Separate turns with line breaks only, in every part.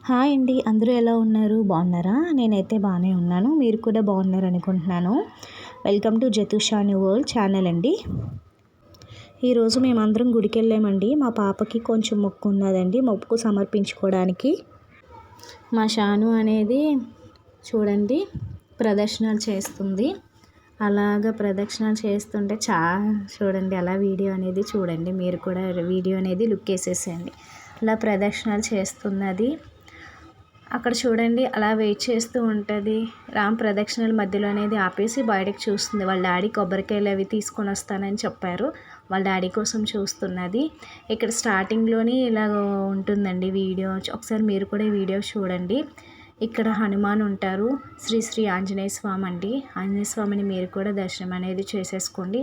Hi అండి, అందరూ ఎలా ఉన్నారు? బాగున్నారా? నేనైతే బాగానే ఉన్నాను. మీరు కూడా బాగున్నారు అనుకుంటున్నాను. వెల్కమ్ టు జతుషాని వరల్డ్ ఛానల్ అండి. ఈరోజు మేమందరం గుడికి వెళ్ళామండి. మా పాపకి కొంచెం మొక్కు ఉన్నదండి, మొక్కు సమర్పించుకోవడానికి. మా షాను అనేది చూడండి ప్రదర్శనలు చేస్తుంది. అలాగ ప్రదక్షిణాలు చేస్తుంటే చూడండి, అలా వీడియో అనేది చూడండి. మీరు కూడా వీడియో అనేది లుక్ వేసేసేయండి. అలా ప్రదక్షిణాలు చేస్తున్నది. అక్కడ చూడండి, అలా వెయిట్ చేస్తూ ఉంటుంది. రామ్ ప్రదక్షిణల మధ్యలో అనేది ఆపేసి బయటకు చూస్తుంది. వాళ్ళ డాడీ కొబ్బరికాయలు అవి తీసుకొని వస్తానని చెప్పారు. వాళ్ళ డాడీ కోసం చూస్తున్నది. ఇక్కడ స్టార్టింగ్లోని ఇలా ఉంటుందండి వీడియో. ఒకసారి మీరు కూడా ఈ వీడియో చూడండి. ఇక్కడ హనుమాన్ ఉంటారు. శ్రీ ఆంజనేయ స్వామి అండి. ఆంజనేయ స్వామిని మీరు కూడా దర్శనం అనేది చేసేసుకోండి.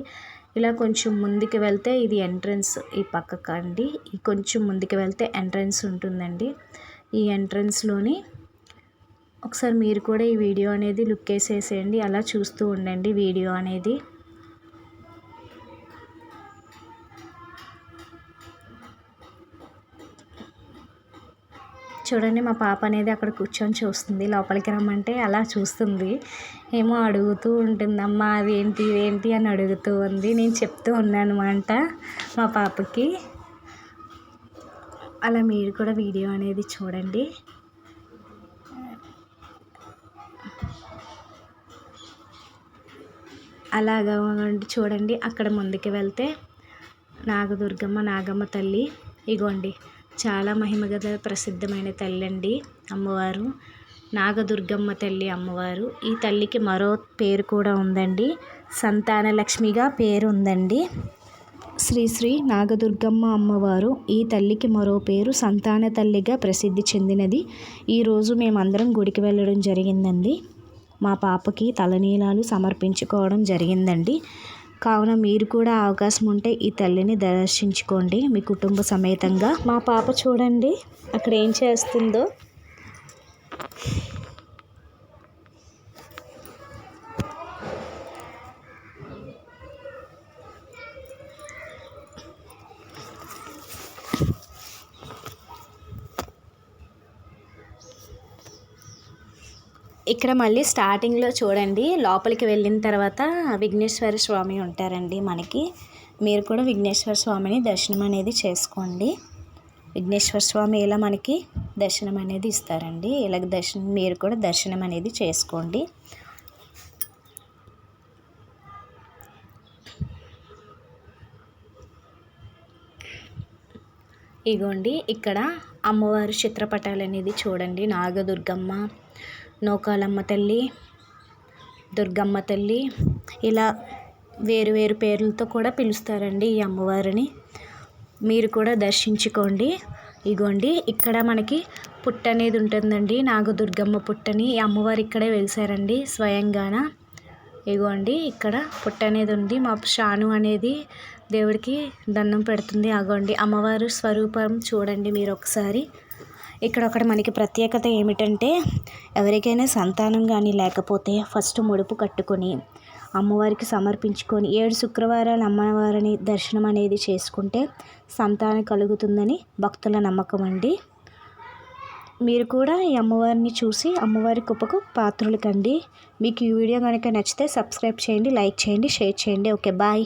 ఇలా కొంచెం ముందుకు వెళ్తే ఇది ఎంట్రన్స్, ఈ పక్కకు అండి. ఈ కొంచెం ముందుకు వెళ్తే ఎంట్రన్స్ ఉంటుందండి. ఈ ఎంట్రన్స్లోని ఒకసారి మీరు కూడా ఈ వీడియో అనేది లుక్ వేసేసేయండి. అలా చూస్తూ ఉండండి వీడియో అనేది. చూడండి, మా పాప అనేది అక్కడ కూర్చొని చూస్తుంది. లోపలికి రమ్మంటే అలా చూస్తుంది. ఏమో అడుగుతూ ఉంటుంది, అమ్మ అదేంటి ఇదేంటి అని అడుగుతూ ఉంది. నేను చెప్తూ ఉన్నాను అన్నమాట మా పాపకి. అలా మీరు కూడా వీడియో అనేది చూడండి. అలాగా చూడండి. అక్కడ ముందుకు వెళ్తే నాగమ్మ తల్లి ఇగోండి, చాలా మహిమగల ప్రసిద్ధమైన తల్లి అండి అమ్మవారు. నాగదుర్గమ్మ తల్లి అమ్మవారు. ఈ తల్లికి మరో పేరు కూడా ఉందండి, సంతాన లక్ష్మిగా పేరు ఉందండి. శ్రీ నాగదుర్గమ్మ అమ్మవారు. ఈ తల్లికి మరో పేరు సంతాన తల్లిగా ప్రసిద్ధి చెందినది. ఈరోజు మేమందరం గుడికి వెళ్ళడం జరిగిందండి. మా పాపకి తలనీలాలు సమర్పించుకోవడం జరిగిందండి. కావున మీరు కూడా అవకాశం ఉంటే ఈ తల్లిని దర్శించుకోండి మీ కుటుంబ సమేతంగా. మా పాప చూడండి అక్కడ ఏం చేస్తుందో. ఇక్కడ మళ్ళీ స్టార్టింగ్లో చూడండి, లోపలికి వెళ్ళిన తర్వాత విఘ్నేశ్వర స్వామి ఉంటారండి మనకి. మీరు కూడా విఘ్నేశ్వర స్వామిని దర్శనం అనేది చేసుకోండి. విఘ్నేశ్వర స్వామి ఇలా మనకి దర్శనం అనేది ఇస్తారండి. ఇలాగ మీరు కూడా దర్శనం అనేది చేసుకోండి. ఇగోండి, ఇక్కడ అమ్మవారి చిత్రపటాలు అనేది చూడండి. నాగదుర్గమ్మ, నూకాలమ్మ తల్లి, దుర్గమ్మ తల్లి, ఇలా వేరు వేరు పేర్లతో కూడా పిలుస్తారండి ఈ అమ్మవారిని. మీరు కూడా దర్శించుకోండి. ఇగోండి, ఇక్కడ మనకి పుట్ట అనేది ఉంటుందండి, నాగదుర్గమ్మ పుట్టని. ఈ అమ్మవారు ఇక్కడే వెలిసారండి స్వయంగాన. ఇగోండి, ఇక్కడ పుట్ట అనేది ఉంది. మా షాను అనేది దేవుడికి దండం పెడుతుంది. అగోండి, అమ్మవారు స్వరూపం చూడండి మీరు ఒకసారి. ఇక్కడ ఒకటి మనకి ప్రత్యేకత ఏమిటంటే, ఎవరికైనా సంతానం కానీ లేకపోతే ఫస్ట్ ముడుపు కట్టుకొని అమ్మవారికి సమర్పించుకొని 7 శుక్రవారాలు అమ్మవారిని దర్శనం అనేది చేసుకుంటే సంతానం కలుగుతుందని భక్తుల నమ్మకం అండి. మీరు కూడా ఈ అమ్మవారిని చూసి అమ్మవారి కృపకు పాత్రులు కండి. మీకు ఈ వీడియో కనుక నచ్చితే సబ్స్క్రైబ్ చేయండి, లైక్ చేయండి, షేర్ చేయండి. Okay, bye.